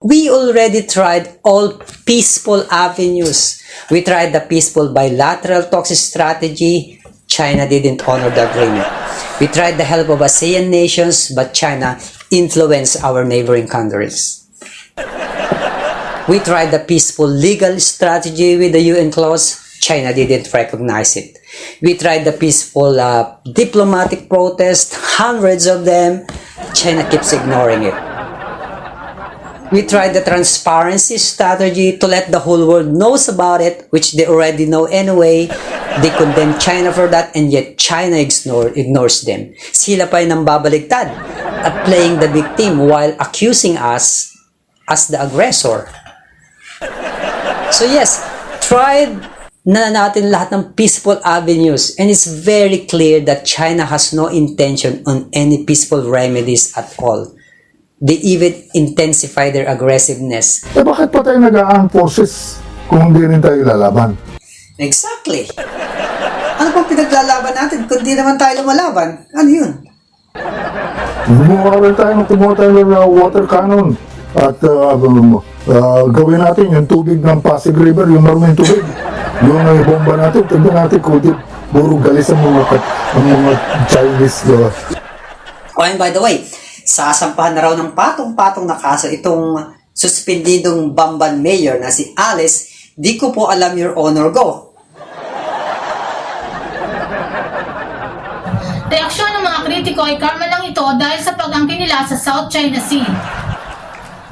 We already tried all peaceful avenues. We tried the peaceful bilateral talks strategy. China didn't honor the agreement. We tried the help of ASEAN nations, but China influenced our neighboring countries. We tried the peaceful legal strategy with the UN clause. China didn't recognize it. We tried the peaceful diplomatic protest, hundreds of them. China keeps ignoring it. We tried the transparency strategy to let the whole world knows about it, which they already know anyway. They condemn China for that, and yet China ignores them. Sila pa yung babaligtad at playing the victim while accusing us as the aggressor. So yes, tried na natin lahat ng peaceful avenues, and it's very clear that China has no intention on any peaceful remedies at all. They even intensify their aggressiveness. Eh bakit pa tayo nag-armed forces kung hindi rin tayo lalaban? Exactly. Ano pang pinaglalaban natin kung di naman tayo lumalaban? Ano yun? Kumuha tayo ng water cannon at gawin natin yung tubig ng Pasig River, yung maruming tubig. Yung bomba natin, tignan natin kung di puro galis ang mga Chinese. Oh, and by the way, sasampahan na raw ng patong-patong na kaso itong suspendidong Bamban mayor na si Alice. Di ko po alam, Your Honor, go. Reaksyon ng mga kritiko ay karma lang ito dahil sa pag-angkin nila sa South China Sea.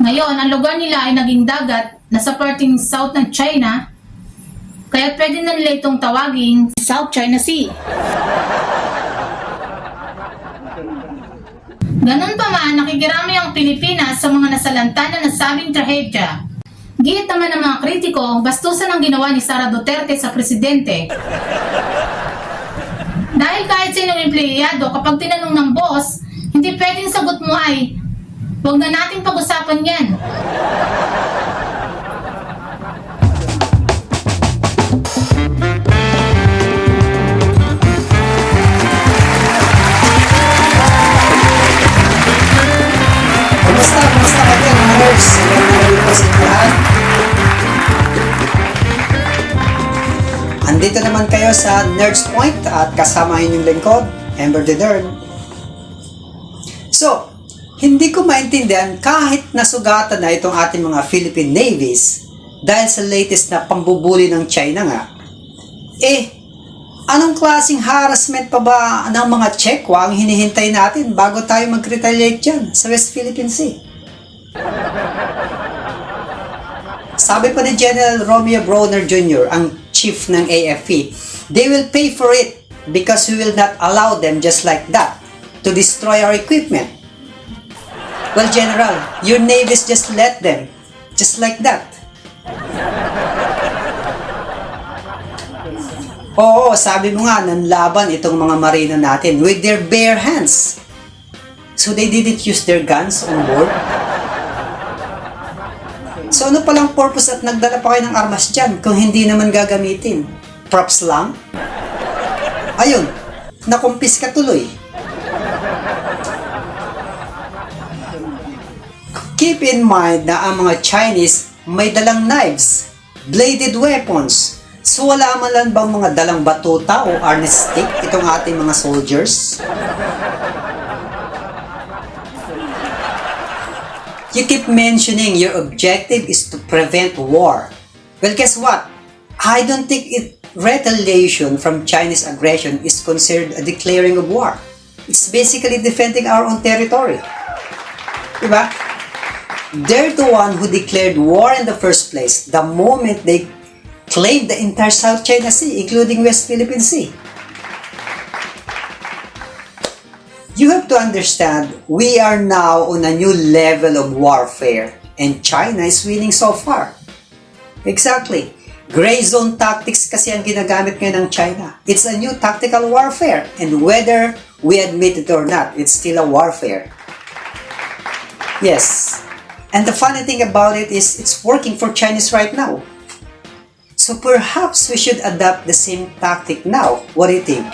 Ngayon, ang lugar nila ay naging dagat na sa parting south ng China, kaya pwede na nila itong tawaging South China Sea. Ganun pa man, nakikirami ang Pilipinas sa mga nasalanta na nasabing trahedya. Gihit naman ng mga kritiko, bastusan ang ginawa ni Sara Duterte sa presidente. Dahil kahit sinong empleyado, kapag tinanong ng boss, hindi pwedeng sagot mo ay, huwag na natin pag-usapan yan. Kumusta ka dyan, mga nerds? Magandang po sa lahat. Andito naman kayo sa Nerds Point at kasama inyong lingkod, Ember the Nerd. So, hindi ko maintindihan kahit nasugatan na itong ating mga Philippine Navies dahil sa latest na pambubuli ng China nga. Anong klaseng harassment pa ba ng mga Chekwa ang hinihintay natin bago tayo mag-retaliate dyan sa West Philippine Sea? Sabi pa ni General Romeo Bronner Jr., ang chief ng AFP, they will pay for it because we will not allow them just like that to destroy our equipment. Well, General, your navies just let them, just like that. Oo, sabi mo nga, nanlaban itong mga marino natin with their bare hands. So they didn't use their guns on board? So ano palang purpose at nagdala pa kayo ng armas dyan kung hindi naman gagamitin? Props lang? Ayun, nakumpis ka tuloy. Keep in mind na ang mga Chinese may dalang knives, bladed weapons. So wala man lang bang mga dalang batuta o harness stick itong ating mga soldiers? You keep mentioning your objective is to prevent war. Well, guess what? I don't think retaliation from Chinese aggression is considered a declaring of war. It's basically defending our own territory. Diba? They're the one who declared war in the first place the moment they claimed the entire South China Sea, including West Philippine Sea. You have to understand, we are now on a new level of warfare and China is winning so far. Exactly. Gray zone tactics kasi ang ginagamit ngayon ng China. It's a new tactical warfare and whether we admit it or not, it's still a warfare. Yes. And the funny thing about it is it's working for Chinese right now. So perhaps we should adopt the same tactic now. What do you think?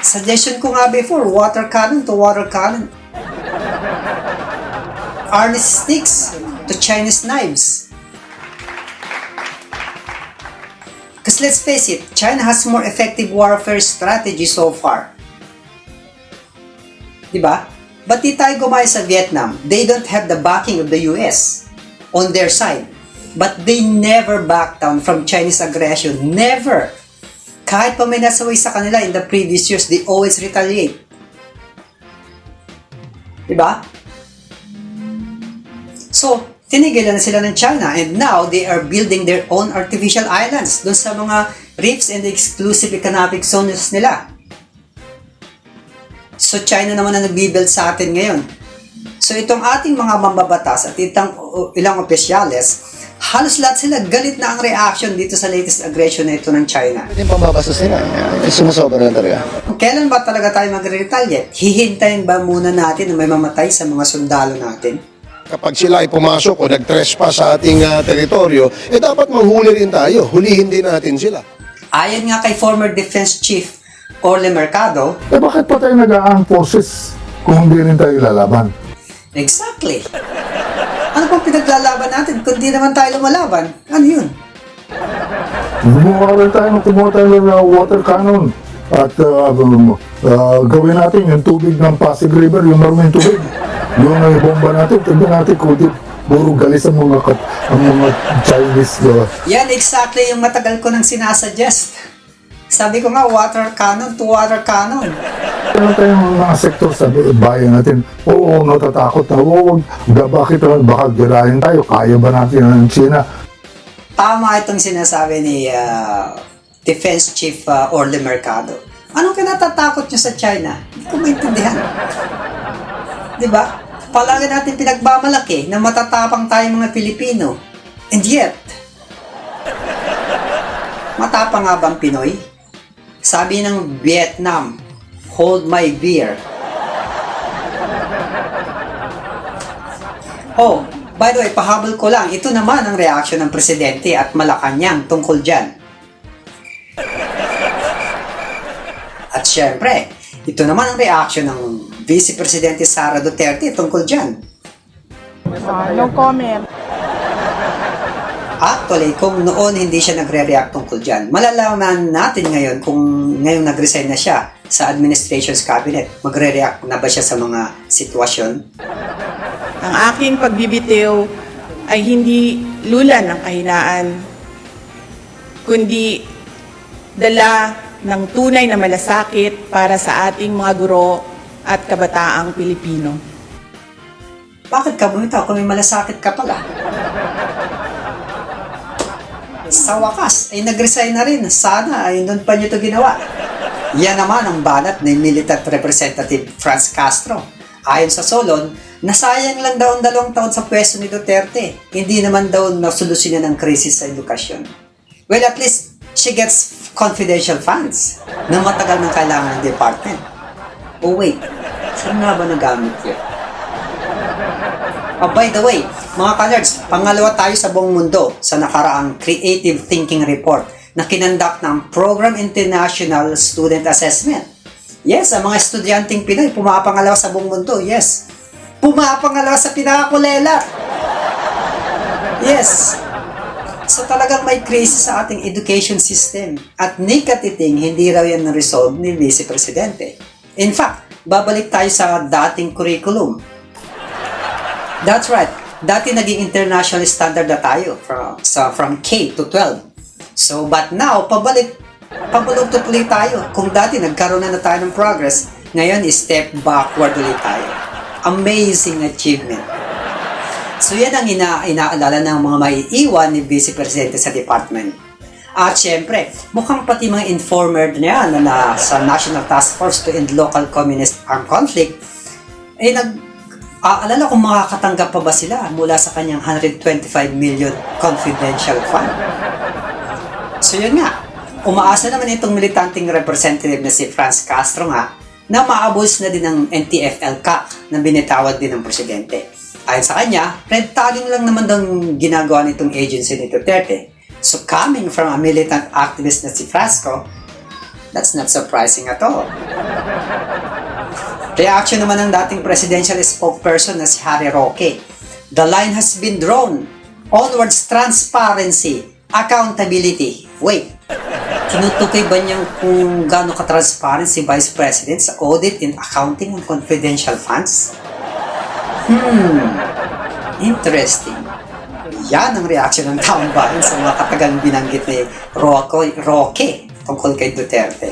Suggestion ko nga before, water cannon to water cannon. Arnis sticks to Chinese knives. Because let's face it, China has more effective warfare strategy so far. Diba? But di tayo gumaya sa Vietnam. They don't have the backing of the US on their side. But they never back down from Chinese aggression. Never! Kahit pa may nasaway sa kanila in the previous years, they always retaliate. Diba? So, tinigilan na sila ng China and now they are building their own artificial islands dun sa mga reefs and the exclusive economic zones nila. So, China naman ang nag-build sa atin ngayon. So, itong ating mga mambabatas at ilang opisyales, halos lahat sila galit na ang reaction dito sa latest aggression na ito ng China. Pwede yung pambabastos nila. Sumusobra na talaga. Kailan ba talaga tayo magre-retaliate? Hihintayin ba muna natin na may mamatay sa mga sundalo natin? Kapag sila ay pumasok o nag-trespass sa ating teritoryo, dapat manghuli rin tayo. Hulihin din natin sila. Ayon nga kay former Defense Chief Orle Mercado, Bakit pa tayo nag-aang forces kung hindi rin tayo lalaban? exactly. Ano pang pinaglalaban natin kung di naman tayo lumalaban? Ano yun? Kumuha tayo ng water cannon at gawin natin yung tubig ng Pasig River, yung maruming tubig. Yung bomba natin, tignan natin kung di puro galis ang mga Chinese. Yan exactly yung matagal ko nang sinasuggest. Sabi ko nga, water cannon to water cannon. Meron tayong mga sektor sa bayan natin, oo, natatakot na, bakit naman, baka girahin tayo, kaya ba natin ng China? Tama itong sinasabi ni Defense Chief Orle Mercado. Anong kinatatakot nyo sa China? Hindi ko maintindihan. Diba? Palagi natin pinagmamalaki na matatapang tayo mga Pilipino. And yet, matapang nga bang Pinoy? Sabi ng Vietnam, hold my beer. Oh, by the way, pahabol ko lang, ito naman ang reaksyon ng presidente at Malacanang tungkol dyan. At syempre, ito naman ang reaksyon ng Vice Presidente Sara Duterte tungkol dyan. No comment. Actually, kung noon hindi siya nagre-react tungkol dyan, malalaman natin ngayon kung ngayong nag-resign na siya sa administration's cabinet, magre-react na ba siya sa mga sitwasyon? Ang aking pagbibitiw ay hindi lula ng kahinaan, kundi dala ng tunay na malasakit para sa ating mga guro at kabataang Pilipino. Bakit ka bumitaw kung may malasakit ka pala? Sa wakas, ay nag-resign na rin. Sana ay doon pa niyo ito ginawa. Yan naman ang banat ni Military Representative Franz Castro. Ayon sa Solon, nasayang lang daw ang 2 taon sa pwesto ni Duterte. Hindi naman daw nasolusyonan ng krisis sa edukasyon. Well, at least she gets confidential funds na matagal nang kailangan ng department. Oh wait, saan nga ba nagamit yun? Oh, by the way, mga ka-nerds, pangalawa tayo sa buong mundo sa nakaraang Creative Thinking Report na kinandak ng Program International Student Assessment. Yes, ang mga estudyanteng Pinoy pumapangalawa sa buong mundo. Yes, pumapangalawa sa pinakakulela. Yes. So talagang may crisis sa ating education system. At ni katiting, hindi raw yan na-resolve ni Vice Presidente. In fact, babalik tayo sa dating curriculum. That's right. Dati naging international standard na tayo from K to 12. So, but now, pabalik ulit tayo. Kung dati nagkaroon na tayo ng progress, ngayon step backward ulit tayo. Amazing achievement. So, yan ang inaalala ng mga maiiwan ni Vice Presidente sa department. At syempre, mukhang pati mga informer niya na sa National Task Force to End Local Communist Armed Conflict, ay alala kung makakatanggap pa ba sila mula sa kanyang 125 million confidential fund. So yun nga, umaasa naman itong militanteng representative na si Franz Castro nga na maabuls na din ng NTF-ELCAC na binitawad din ng presidente. Ayon sa kanya, red tagging lang naman daw ginagawa nitong agency ni Duterte. So coming from a militant activist na si Frasco, that's not surprising at all. Reaction naman ng dating presidential spokesperson na si Harry Roque. The line has been drawn. Onwards, transparency, accountability. Wait, tinutukoy ba niyang kung gaano ka-transparent si Vice President sa audit and accounting ng confidential funds? Interesting. Yan ang reaksyon ng taong bayan sa mga katagang binanggit ni Roque tungkol kay Duterte.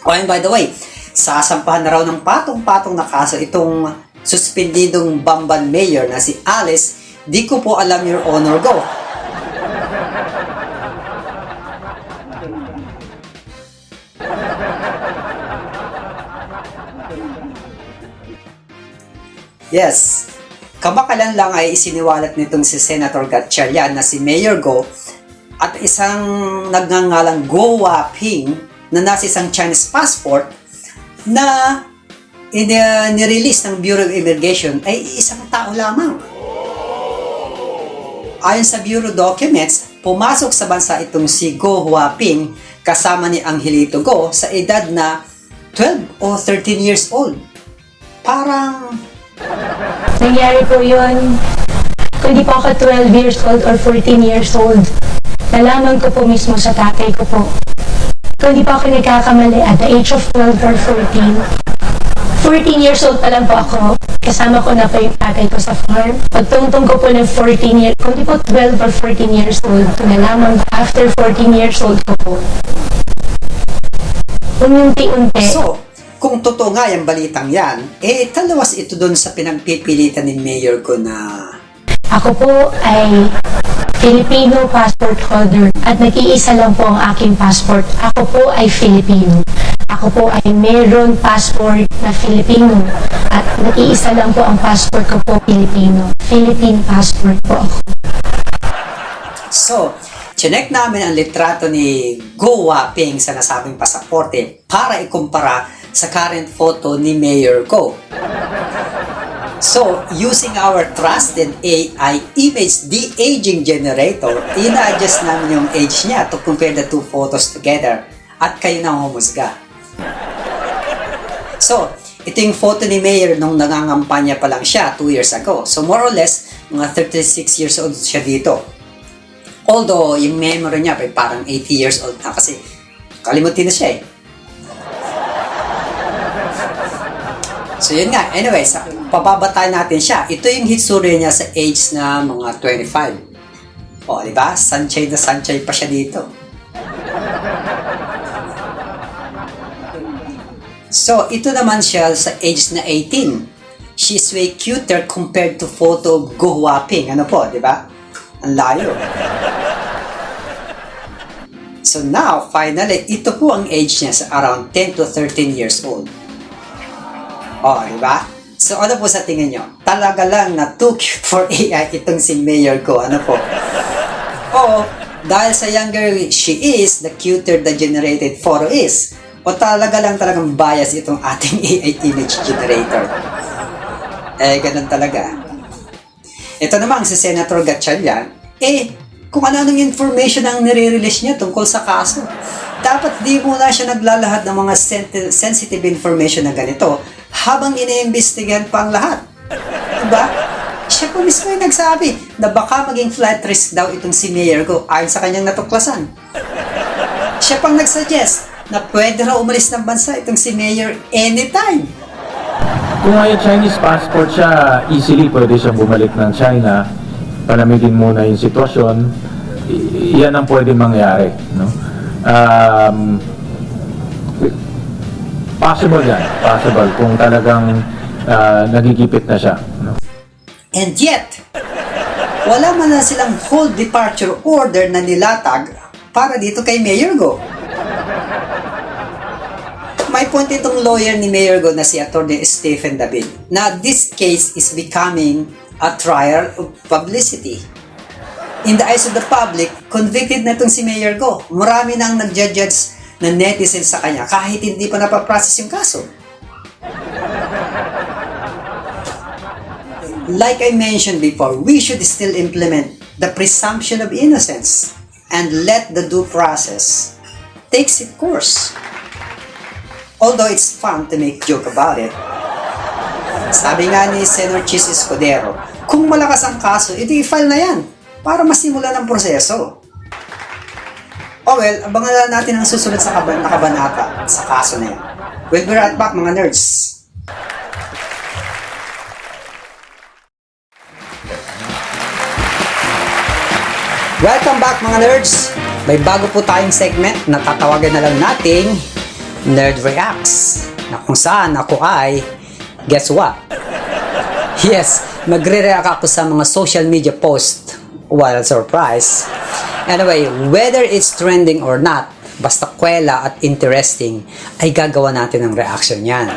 Oh, and by the way, sasampahan na raw ng patong-patong na kaso itong suspendidong Bamban Mayor na si Alice. Di ko po alam, Your Honor, go. Yes, kabakalan lang ay isiniwalat nitong si Senator Gatchalian na si Mayor Go at isang nagngangalang Go Waping na nasa isang Chinese passport na nirelease ng Bureau of Immigration ay isang tao lamang. Ayon sa Bureau documents, pumasok sa bansa itong si Go Huaping kasama ni Angelito Go sa edad na 12 o 13 years old. Parang Nangyari po yun, kung di po ako 12 years old or 14 years old. Nalaman ko po mismo sa tatay ko po. Kung di po ako nagkakamali at the age of 12 or 14, 14 years old pa lang po ako. Kasama ko na po yung tatay ko sa farm. Pagtungtong ko po ng 14 years, kung di po 12 or 14 years old, nalaman ko after 14 years old ko po. Unti-unti. so, kung totoo nga yung balitang yan, talawas ito doon sa pinagpipilitan ni Mayor ko na Ako po ay Filipino passport holder at nag-iisa lang po ang aking passport. Ako po ay Filipino. Ako po ay meron passport na Filipino at nag-iisa lang po ang passport ko po Filipino. Philippine passport po ako. So, chinek namin ang litrato ni Go Waping sa nasabing pasaporte para ikumpara sa current photo ni Mayor Go. So, using our trusted AI image de-aging generator, ina-adjust namin yung age niya to compare the two photos together at kayo na humusga. So, ito yung photo ni Mayor nung nangangampanya pa lang siya 2 years ago. So, more or less, mga 36 years old siya dito. Although, yung memory niya ay parang 80 years old na kasi kalimutin na siya eh. So yun nga, anyway, pababatay natin siya. Ito yung hitsura niya sa age na mga 25. O, di ba? Sanchay na sanchay pa siya dito. So, ito naman siya sa age na 18. She's way cuter compared to photo of Go Waping. Ano po, di ba? Ang layo. So now, finally, ito po ang age niya sa around 10 to 13 years old. Oh, di ba? So, ano po sa tingin nyo? Talaga lang na too cute for AI itong si Mayor Go. Ano po? O, dahil sa younger she is, the cuter the generated photo is. O talagang bias itong ating AI image generator. Ganun talaga. Ito namang si Senator Gatchalian, kung ano-anong information ang nire-release niya tungkol sa kaso. Dapat di muna siya naglalahad ng mga sensitive information na ganito habang iniimbestigahan pa ang lahat. Diba? Siya po mismo yung nagsabi na baka maging flight risk daw itong si Mayor Go ayon sa kanyang natuklasan. Siya pang nagsuggest na pwede raw umalis ng bansa itong si Mayor anytime. Kung may Chinese passport siya, easily pwede siyang bumalik ng China, palamigin muna yung sitwasyon. Yan ang pwede mangyari, no? Possible yan, possible kung talagang nagigipit na siya, no? And yet, wala man na silang whole departure order na nilatag para dito kay Mayor Go. May point itong lawyer ni Mayor Go na si Attorney Stephen David na this case is becoming a trial of publicity. In the eyes of the public, convicted na itong si Mayor Go. Marami nang nagja-judge na netizen sa kanya kahit hindi pa napaprocess yung kaso. Like I mentioned before, we should still implement the presumption of innocence and let the due process takes its course. Although it's fun to make joke about it. Sabi nga ni Senator Chis Escudero, Kung malakas ang kaso, edi i-file na yan para masimulan ang proseso. Oh well, abangan na natin ang susunod sa kabanata sa kaso na yan. We'll be right back mga nerds. Welcome back mga nerds! May bago po tayong segment na tatawagan na lang nating Nerd Reacts, na kung saan ako ay, guess what? Yes, magre-react ako sa mga social media post. What a surprise! Anyway, whether it's trending or not, basta kwela at interesting, ay gagawa natin ng reaction yan.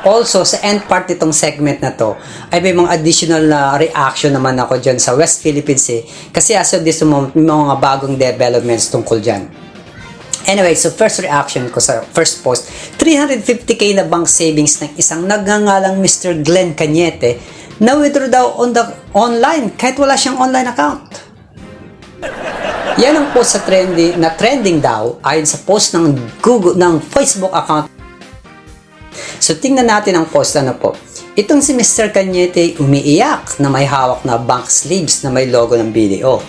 Also, sa end part nitong segment na to, ay may mga additional na reaction naman ako dyan sa West Philippines kasi as of this moment, may mga bagong developments tungkol dyan. Anyway, so first reaction ko sa first post, 350k na bank savings ng isang nagngangalang Mr. Glenn Cañete na withdraw daw online kahit wala siyang online account. Yan ang post sa trending daw ayon sa post ng Facebook account. So, tingnan natin ang post po. Itong si Mr. Cañete umiiyak na may hawak na bank sleeves na may logo ng BDO.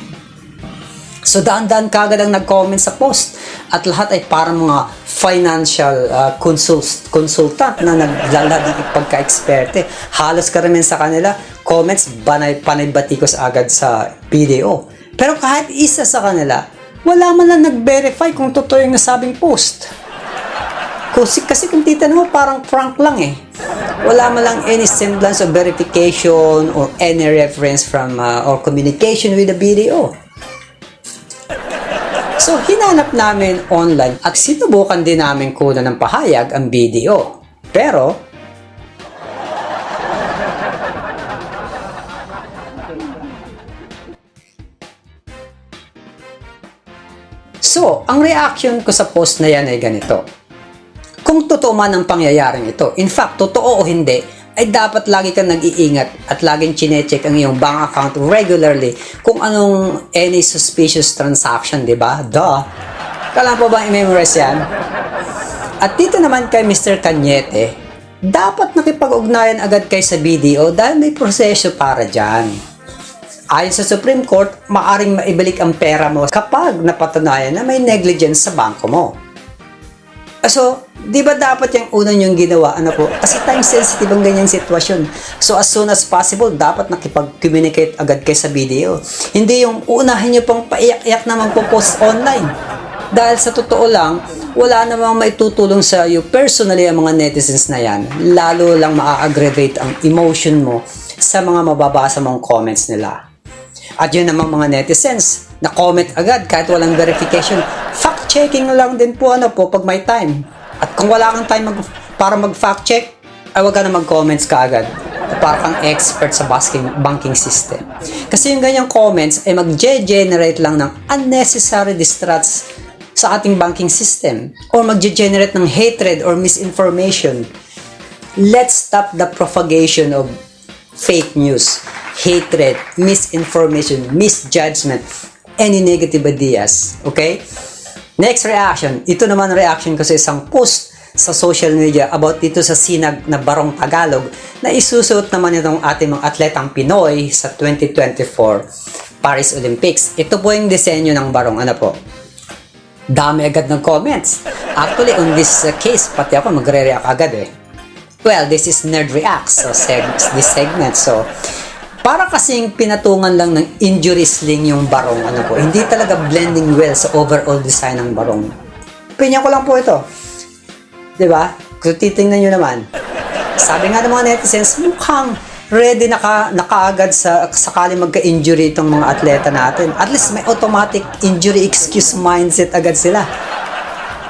So, daan-daan kagad ang nag-comment sa post at lahat ay parang mga financial consultant na naglalad ng pagka-eksperte. Halos karamihan sa kanila, comments, panay batikos agad sa BDO. Pero kahit isa sa kanila, wala man lang nag-verify kung totoo yung nasabing post. Kasi kung titanong mo, parang prank lang eh. Wala man lang any semblance of verification or any reference from or communication with the BDO. So, hinanap namin online at sinubukan din namin kunan ng pahayag ang BDO. Pero, ang reaction ko sa post na yan ay ganito. Kung totoo man ang pangyayaring ito, in fact, totoo o hindi, ay dapat lagi kang nag-iingat at laging chinecheck ang iyong bank account regularly kung anong any suspicious transaction, di ba? Duh! Kailangan pa bang i-memorize yan? At dito naman kay Mr. Cañete, dapat nakipag-ugnayan agad kay sa BDO dahil may proseso para dyan. Ayon sa Supreme Court, maaring maibalik ang pera mo kapag napatunayan na may negligence sa bangko mo. So, di ba dapat yung unang yung ginawa? Kasi time sensitive ang ganyang sitwasyon. So, as soon as possible, dapat nakipag-communicate agad kayo sa BDO. Hindi yung unahin nyo pang paiyak-iyak na magpo-post online. Dahil sa totoo lang, wala namang maitutulong sa iyo personally ang mga netizens na yan. Lalo lang maa-aggravate ang emotion mo sa mga mababasa mong comments nila. At yun namang mga netizens na comment agad kahit walang verification. Fact-checking lang din po pag may time. At kung wala kang time para mag-fact-check, ay wag ka na mag-comments ka agad. Para kang expert sa banking system. Kasi yung ganyang comments ay mag-generate lang ng unnecessary distrust sa ating banking system or mag-generate ng hatred or misinformation. Let's stop the propagation of fake news, hatred, misinformation, misjudgment, any negative ideas. Okay? Next reaction. Ito naman reaction ko sa isang post sa social media about dito sa sinag na Barong Tagalog na isusuot naman itong ating mga atletang Pinoy sa 2024 Paris Olympics. Ito po yung disenyo ng barong. Dami agad ng comments. Actually, on this case, pati ako magre-react agad eh. Well, this is Nerd Reacts, so this segment. So, para kasing pinatungan lang ng injury sling yung barong, hindi talaga blending well sa overall design ng barong. Opinion ko lang po ito. Diba? Kung titingnan nyo naman, sabi nga ng mga netizens, mukhang ready na kaagad sa sakali magka-injury itong mga atleta natin. At least may automatic injury excuse mindset agad sila.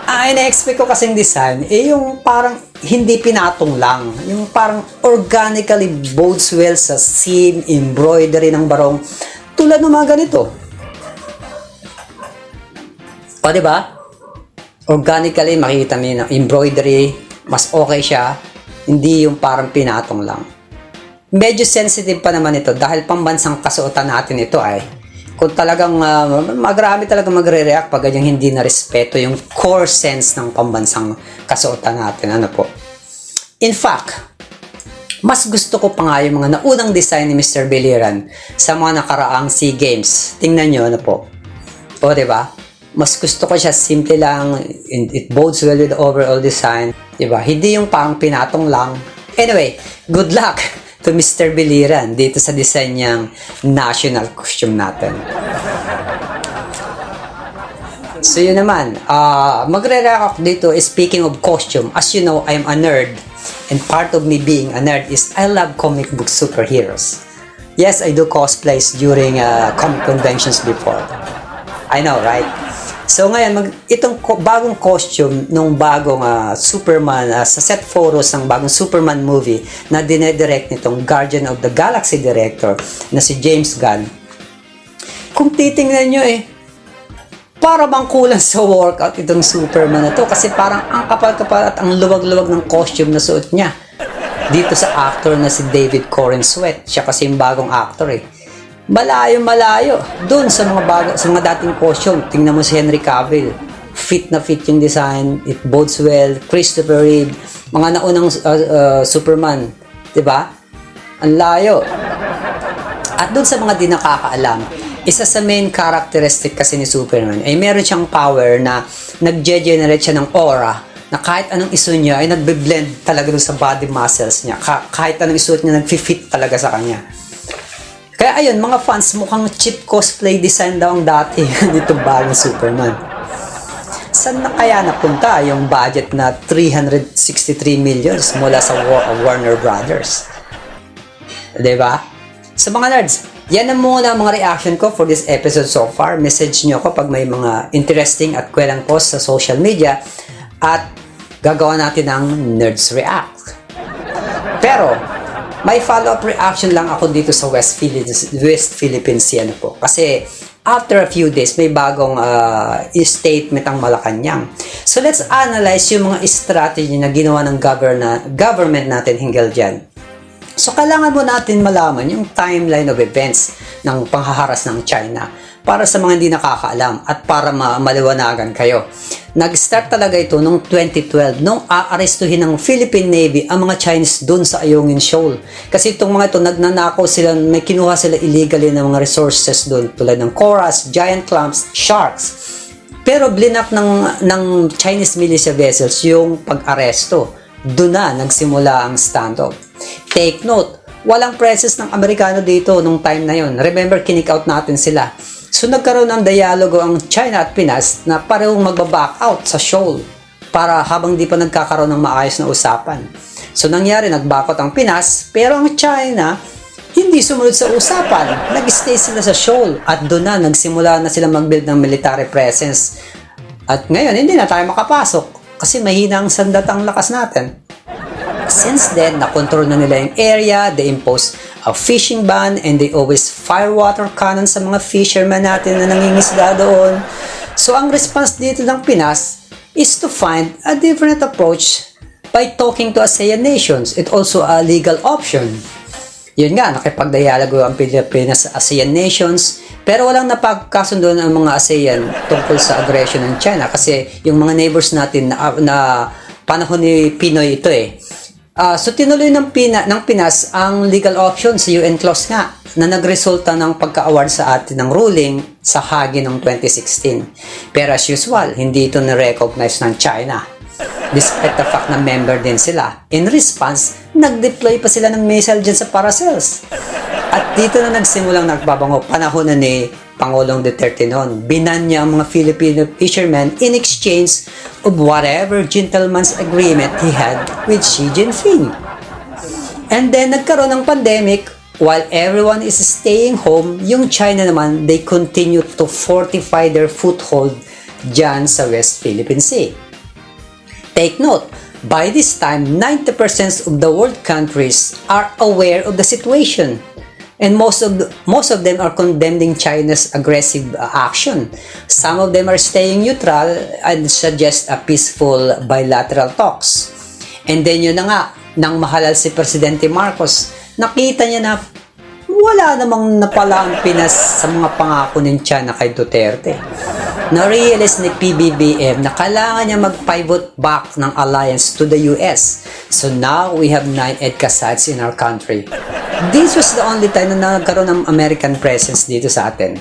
Ina-expect ko kasing design, yung parang hindi pinatong lang. Yung parang organically bodes well sa seam, embroidery ng barong. Tulad ng mga ganito. O, diba? Organically, makikita mo yung embroidery, mas okay siya. Hindi yung parang pinatong lang. Medyo sensitive pa naman ito dahil pambansang kasuotan natin ito ay kung talagang magrami talaga magre-react pag ganyang hindi na respeto yung core sense ng pambansang kasuotan natin. In fact, Mas gusto ko pa nga yung mga naunang design ni Mr. Biliran sa mga nakaraang SEA Games. Tingnan nyo, ano po. O, diba? Mas gusto ko siya simple lang, it bodes well with the overall design. Diba? Hindi yung parang pinatong lang. Anyway, good luck to Mr. Biliran dito sa design niyang national costume natin. So yun naman, magre-react dito is speaking of costume. As you know, I'm a nerd. And part of me being a nerd is I love comic book superheroes. Yes, I do cosplays during comic conventions before. I know, right? So ngayon, itong bagong costume nung bagong Superman, sa set photos ng bagong Superman movie na dinedirect nitong Guardian of the Galaxy director na si James Gunn. Kung titingnan nyo para bang kulang sa workout itong Superman na to kasi parang ang kapal-kapal at ang luwag-luwag ng costume na suot niya dito sa actor na si David Corenswet. Siya kasi yung bagong actor malayo dun sa mga dating costume. Tingnan mo si Henry Cavill, fit na fit yung design, it bodes well. Christopher Reeve, mga naunang Superman, diba? Ang layo. At dun sa mga di nakakaalam, isa sa main characteristic kasi ni Superman ay meron siyang power na nag-generate siya ng aura na kahit anong isuot niya ay nagbe-blend talaga dun sa body muscles niya. Kahit anong isuot niya, nag-fit talaga sa kanya. Kaya ayun, mga fans, mukhang cheap cosplay design daw ang dati nito bagong Superman. Saan na kaya napunta yung budget na 363 millions mula sa Warner Brothers? Diba? So mga nerds, yan na muna ang mga reaction ko for this episode so far. Message nyo ako pag may mga interesting at kwelang post sa social media at gagawa natin ng Nerds React. Pero, may follow-up reaction lang ako dito sa West Philippine Sea po. Kasi, after a few days, may bagong statement ang Malacanang. So, let's analyze yung mga strategy na ginawa ng government natin hinggil dyan. So, kailangan mo natin malaman yung timeline of events ng panghaharas ng China para sa mga hindi nakakaalam at para maliwanagan kayo. Nag-start talaga ito noong 2012 nung aarestuhin ng Philippine Navy ang mga Chinese doon sa Ayungin Shoal. Kasi itong mga ito, nagnanakaw sila, may kinuha sila illegally ng mga resources doon tulad ng corals, giant clams, sharks. Pero blinak ng Chinese militia vessels yung pag-aresto. Doon na nagsimula ang standoff. Take note, walang presence ng Amerikano dito nung time na yon. Remember, kick out natin sila. So nagkaroon ng dialogo ang China at Pinas na parehong magbaback out sa shoal para habang di pa nagkakaroon ng maayos na usapan. So nangyari, nag-back out ang Pinas, pero ang China hindi sumunod sa usapan. Nag-stay sila sa shoal at doon na nagsimula na sila mag-build ng military presence. At ngayon, hindi na tayo makapasok kasi mahina ang sandatang lakas natin. Since then, nakontrol na nila yung area, they imposed a fishing ban, and they always fire water cannon sa mga fishermen natin na nangingisda doon. So, ang response dito ng Pinas is to find a different approach by talking to ASEAN nations. It's also a legal option. Yun nga, nakipagdialogo ang Pilipinas sa ASEAN nations, pero walang napagkasundo ng mga ASEAN tungkol sa aggression ng China kasi yung mga neighbors natin na panahon ni Pinoy ito So tinuloy ng Pinas ang legal option sa UN clause nga na nagresulta ng pagka-award sa atin ng ruling sa Hague noong 2016. Pero as usual, hindi ito na-recognize ng China. Despite the fact na member din sila. In response, nag-deploy pa sila ng missile dyan sa Paracels. At dito na nagsimulang nagbabango panahon na ni Pangulong Duterte noon. Binan niya ang mga Filipino fishermen in exchange of whatever gentleman's agreement he had with Xi Jinping. And then nagkaroon ng pandemic, while everyone is staying home, yung China naman, they continue to fortify their foothold dyan sa West Philippine Sea. Take note, by this time, 90% of the world countries are aware of the situation. And most of them are condemning China's aggressive action. Some of them are staying neutral and suggest a peaceful bilateral talks. And then yun na nga, nang mahalal si Presidente Marcos, nakita niya na wala namang napala ang Pinas sa mga pangako ng China kay Duterte. Na-realize ni PBBM na kailangan niya mag-pivot back ng alliance to the US. So now we have 9 EDCA sites in our country. This was the only time na nagkaroon ng American presence dito sa atin.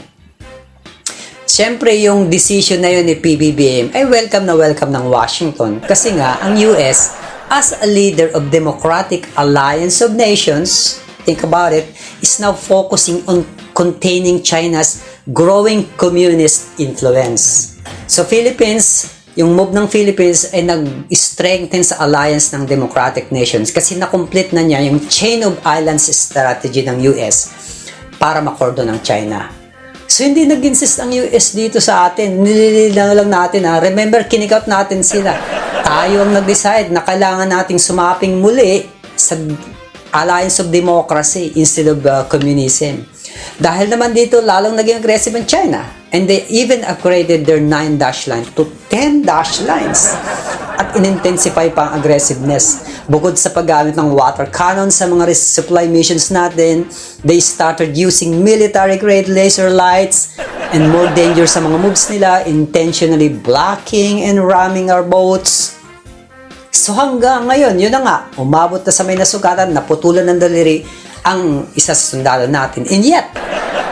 Siyempre, yung decision na yun ni PBBM ay welcome ng Washington kasi nga ang US as a leader of Democratic Alliance of Nations, think about it, is now focusing on containing China's growing communist influence. So Philippines, yung move ng Philippines ay nag-strengthen sa alliance ng democratic nations kasi na-complete na niya yung chain of islands strategy ng US para makordon ng China. So hindi nag-insist ang US dito sa atin. Nililinaw lang natin ha. Remember, kinik-out natin sila. Tayo ang nag-decide na kailangan nating sumaping muli sa alliance of democracy instead of communism. Dahil naman dito, lalong naging aggressive ang China. And they even upgraded their 9 dash line to 10 dash lines. At in-intensify pa ang aggressiveness. Bukod sa paggamit ng water cannon sa mga resupply missions natin, they started using military-grade laser lights and more danger sa mga moves nila, intentionally blocking and ramming our boats. So hanggang ngayon, yun na nga, umabot na sa may nasugatan, naputulan ng daliri ang isa sa sundalo natin. And yet,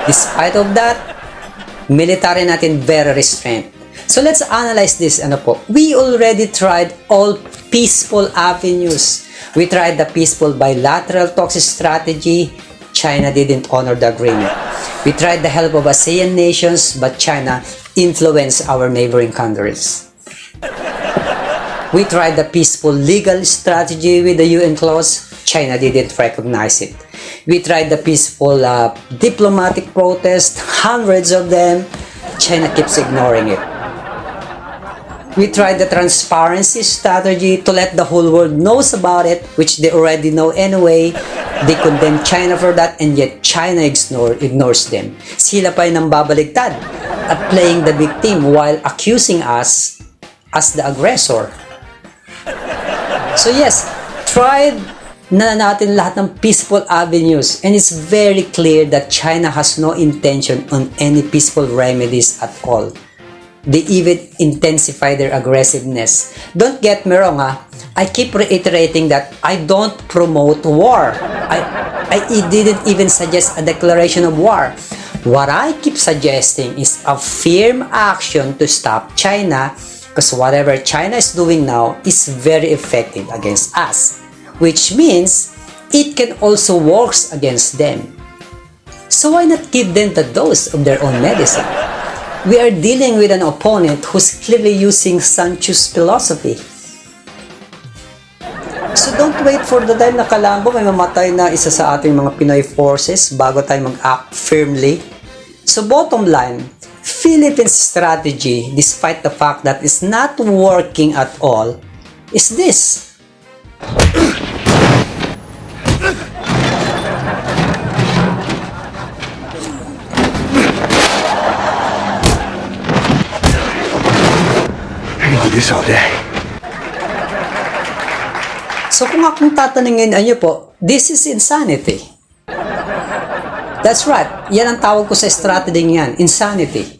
despite of that, military natin very restrained. So let's analyze this. We already tried all peaceful avenues. We tried the peaceful bilateral talks strategy. China didn't honor the agreement. We tried the help of ASEAN nations, but China influenced our neighboring countries. We tried the peaceful legal strategy with the UN clause. China didn't recognize it. We tried the peaceful diplomatic protest, hundreds of them. China keeps ignoring it. We tried the transparency strategy to let the whole world knows about it, which they already know anyway. They condemn China for that, and yet China ignores them. Sila pa yung babaligtad at playing the victim while accusing us as the aggressor. So yes, tried na natin lahat ng peaceful avenues, and it's very clear that China has no intention on any peaceful remedies at all. They even intensify their aggressiveness. Don't get me wrong, I keep reiterating that I don't promote war. I didn't even suggest a declaration of war. What I keep suggesting is a firm action to stop China, because whatever China is doing now is very effective against us, which means it can also work against them. So why not give them the dose of their own medicine? We are dealing with an opponent who's clearly using Sun Tzu's philosophy. So don't wait for the time na kalambo may mamatay na isa sa ating mga Pinoy forces bago tayo mag-act firmly. So bottom line, Philippines' strategy, despite the fact that it's not working at all, is this. This all day. So kung akong tatanungin nyo po, this is insanity. That's right. Yan ang tawag ko sa strategy niyan, insanity.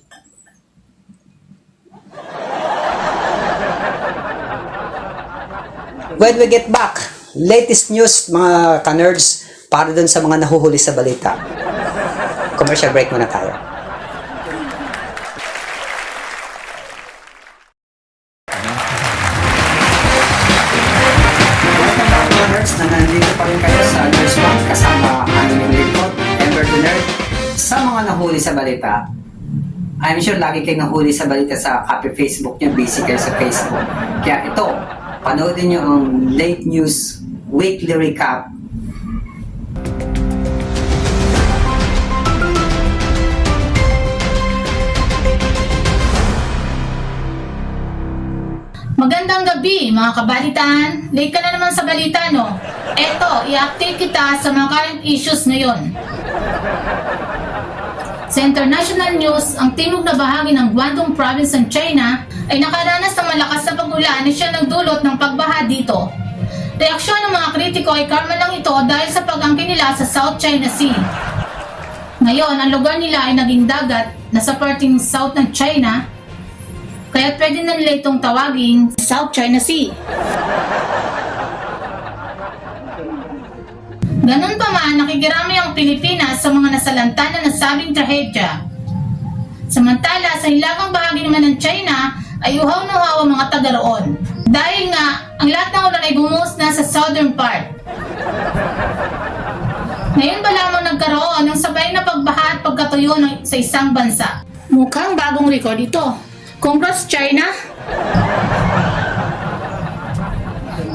When we get back, latest news mga ka-nerds para dun sa mga nahuhuli sa balita. Commercial break muna tayo. Na nandito pa rin kayo sa Nurse One kasama aming lingkod, Ember the Nerd. Sa mga nahuli sa balita, I'm sure lagi kayong nahuli sa balita sa copy Facebook nyo, busy kayo sa Facebook. Kaya ito, panoodin nyo ang late news weekly recap. Magandang gabi mga kabalitaan. Late ka na naman sa balita, no? Eto, i-update kita sa mga current issues ngayon. Sa international news, ang timog na bahagi ng Guangdong Province ng China ay nakaranas ng malakas na pag-ulan na siya nagdulot ng pagbaha dito. Reaksyon ng mga kritiko ay karma lang ito dahil sa pag-angkin nila sa South China Sea. Ngayon, ang lugar nila ay naging dagat na sa parting south ng China, Kaya pwede na nila itong tawaging South China Sea. Ganun pa man, nakikiramay ang Pilipinas sa mga nasalanta na nasabing trahedya. Samantala, sa hilagang bahagi naman ng China ay uhaw na uhaw ang mga taga roon. Dahil nga, ang lahat ng ulan ay bumuhos na sa southern part. Ngayon ba lamang nagkaroon ng sabay na pagbaha at pagkatuyo sa isang bansa? Mukhang bagong record ito. Congrats, China!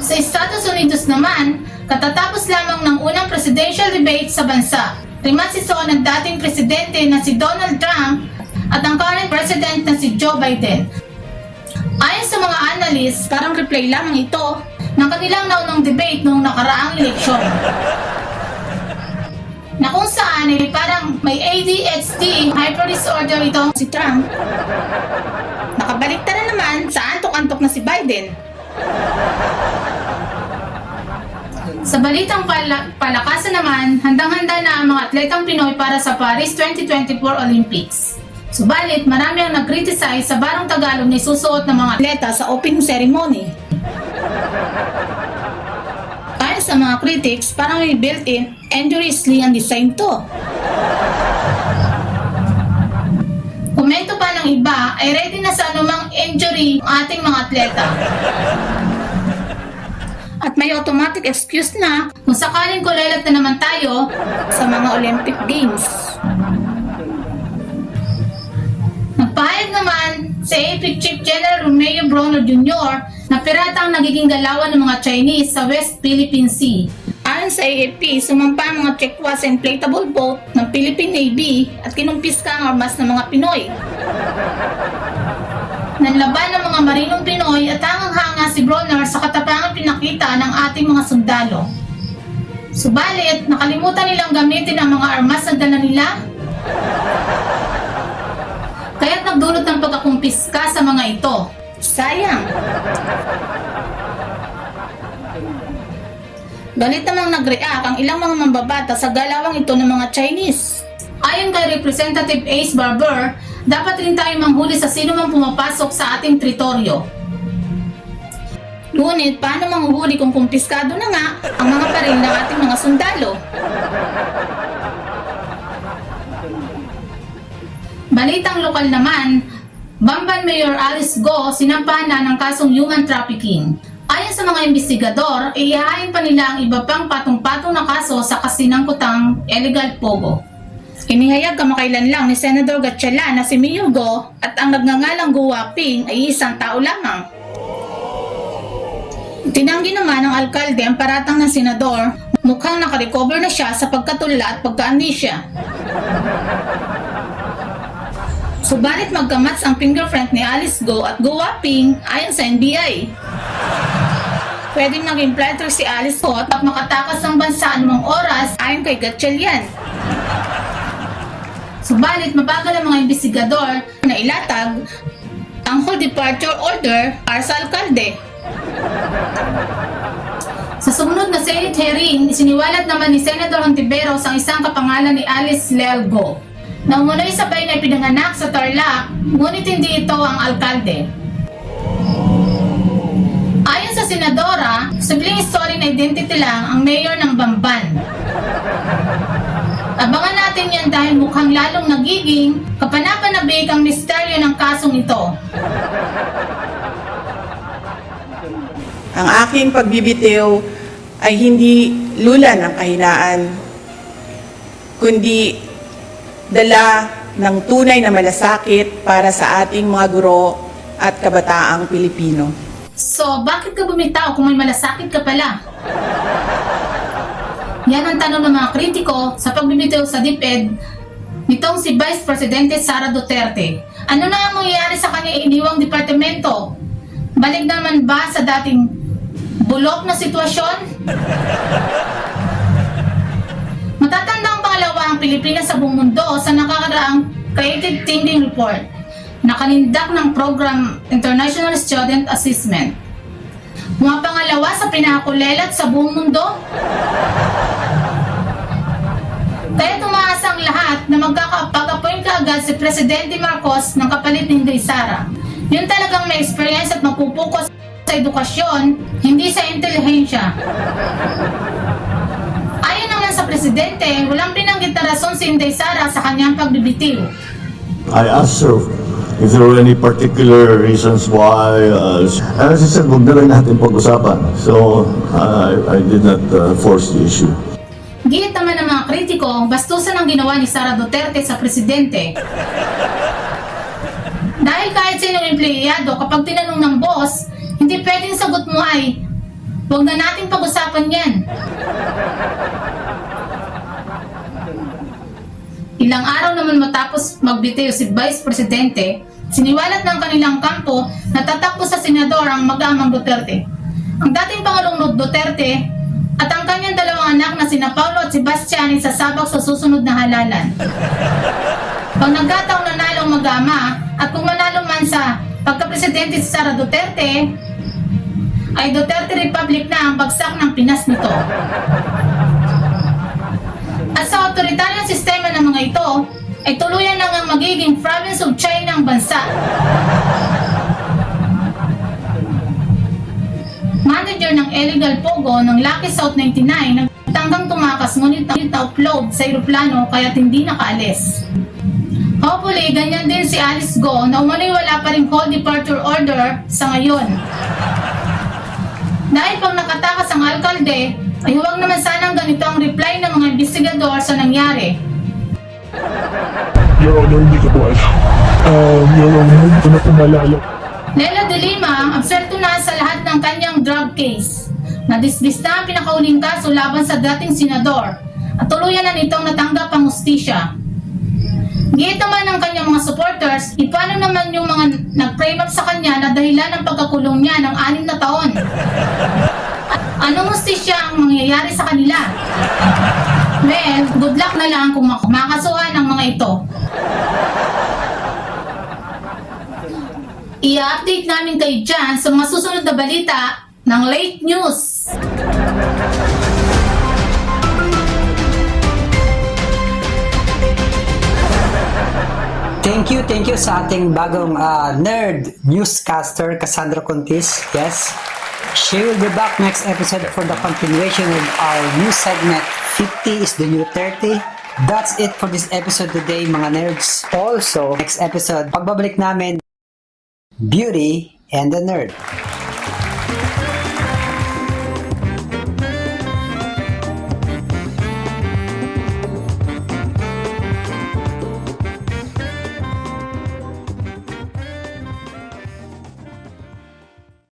Sa Estados Unidos naman, katatapos lamang ng unang presidential debate sa bansa. Rimasison ang dating presidente na si Donald Trump at ang current president na si Joe Biden. Ayon sa mga analysts, parang replay lamang ito ng kanilang naunang debate noong nakaraang eleksyon. Na kung saan ay parang may ADHD hyper disorder itong si Trump. Nakabaliktad naman sa antok-antok na si Biden. Sa balitang palakasan naman, handang-handa na ang mga atletang Pinoy para sa Paris 2024 Olympics. Subalit, marami ang nag-criticize sa barong Tagalog na isusuot ng mga atleta sa opening ceremony. Ayon sa mga critics, parang may built-in injuriously ang design to. Komento pa ng iba ay ready na sa anumang injury ang ating mga atleta. At may automatic excuse na kung sakaling kulelat na naman tayo sa mga Olympic Games. Nagpahayag naman si APEC Chief General Romeo Bronner Jr. na pirata ang nagiging galawan ng mga Chinese sa West Philippine Sea. Ayon sa AFP, sumampa ang mga Chekwa sa inflatable boat ng Philippine Navy at kinumpiska ang armas ng mga Pinoy. Nanlaban ng mga marinong Pinoy at hangang-hanga si Bronner sa katapangan pinakita ng ating mga sundalo. Subalit, nakalimutan nilang gamitin ang mga armas na dala nila. Kaya't nagdulot ng pagkakumpiska sa mga ito. Sayang! Galit namang nag-react ang ilang mga mambabata sa galawang ito ng mga Chinese. Ayon kay Representative Ace Barber, dapat rin tayo manghuli sa sino mang pumapasok sa ating teritoryo. Ngunit, paano manghuhuli kung kumpiskado na nga ang mga baril ng ating mga sundalo? Balitang lokal naman, Bamban Mayor Alice Go sinampahan na ng kasong human trafficking. Ayon sa mga investigador, ihahain pa nila ang iba pang patong-patong na kaso sa kasinangkutang illegal pogo. Inihayag kamakailan lang ni Senador Gatchalian na si Mayor Go at ang nagngangalang Go Waping ay isang tao lamang. Tinanggi naman ng alkalde ang paratang ng senador, mukhang nakarecover na siya sa pagkatulala at pagka-amnesia. Subalit magkamats ang fingerprint ni Alice Go at Go Waping ayon sa NBI. Pwedeng naging planter si Alice Go at makatakas ng bansa anumang oras ayon kay Gatchalian. Subalit mabagal ang mga investigador na ilatag ang whole departure order para sa alkalde. Sa sumunod na Senate hearing, isiniwalat naman ni Senator Hontiveros ang isang kapangalan ni Alice Leal Go na umunoy sabay na ipinanganak sa Tarlac, ngunit hindi ito ang alkalde. Ayon sa senadora, subling story na identity lang ang mayor ng Bamban. Abangan natin yan dahil mukhang lalong nagiging kapanapanabik ang misteryo ng kasong ito. Ang aking pagbibitiw ay hindi lula ng kahinaan, kundi dala ng tunay na malasakit para sa ating mga guro at kabataang Pilipino. So, bakit ka bumitaw kung may malasakit ka pala? Yan ang tanong ng mga kritiko sa pagbibitaw sa DepEd nitong si Vice Presidente Sara Duterte. Ano na ang mangyayari sa kanyang iniwang departamento? Balik naman ba sa dating bulok na sitwasyon? Matatanda ang pangalawa ang Pilipinas sa buong mundo sa nakakaraang Creative Thinking Report na kanindak ng Program International Student Assessment. Mga pangalawa sa pinakakulelat sa buong mundo. Kaya tumaas ang lahat na magkakapag-appoint kaagad si Presidente Marcos ng kapalit ni Inday Sara. Yun talagang may experience at magpupokus sa edukasyon, hindi sa intelihensya. Ayon naman sa presidente, walang binanggit na rason si Inday Sara sa kanyang pagbibitiw. I asked her if there were any particular reasons why. And as I said, huwag na lang natin pag-usapan. So, I did not force the issue. Gihit naman ng mga kritiko, bastusan ang ginawa ni Sara Duterte sa presidente. Dahil kahit sinong empleyado, kapag tinanong ng boss, hindi pwedeng sagot mo ay, huwag na nating pag-usapan yan. Ilang araw naman matapos magbitiw si Vice Presidente, siniwalat ng kanilang kampo na tatakbo sa senador ang mag-amang Duterte. Ang dating Pangulong Duterte at ang kanyang dalawang anak na sina Paulo at Sebastian ay sasabak sa susunod na halalan. Pag nagkataong nanalo ang mag-ama at kung manalo man sa pagka-presidente si Sara Duterte, ay Duterte Republic na ang bagsak ng Pinas nito. At sa otoritaryang sistema ng mga ito, ay tuluyan na nga magiging province of China ang bansa. Manager ng illegal pogo ng Lucky South 99 nagtanggang tumakas ngunit na-upload sa eroplano kaya't hindi nakaalis. Hopefully, ganyan din si Alice Go na umano'y wala pa rin hold departure order sa ngayon. Dahil pag nakatakas ang alkalde, ay huwag naman sanang ganito ang reply ng mga investigador sa nangyari. Your Honor, hindi ko po alam. Your Honor, hindi ko na po malala. Lela de Lima, abserto na sa lahat ng kanyang drug case. Nadisbis na ang pinakauling kaso laban sa dating senador at tuluyan na nitong natanggap ang hustisya. Giyit naman ng kanyang mga supporters, ipano naman yung mga nag-frame up sa kanya na dahilan ng pagkakulong niya ng 6 na taon. Anong hustisya ang mangyayari sa kanila? Well, good luck na lang kung makasuhan ang mga ito. I-update namin kayo dyan sa mga susunod na balita ng Late News. Thank you sa ating bagong nerd newscaster, Cassandra Contis. Yes, she will be back next episode for the continuation of our new segment, 50 is the new 30. That's it for this episode today, mga nerds. Also, next episode, pagbabalik namin, Beauty and the Nerd.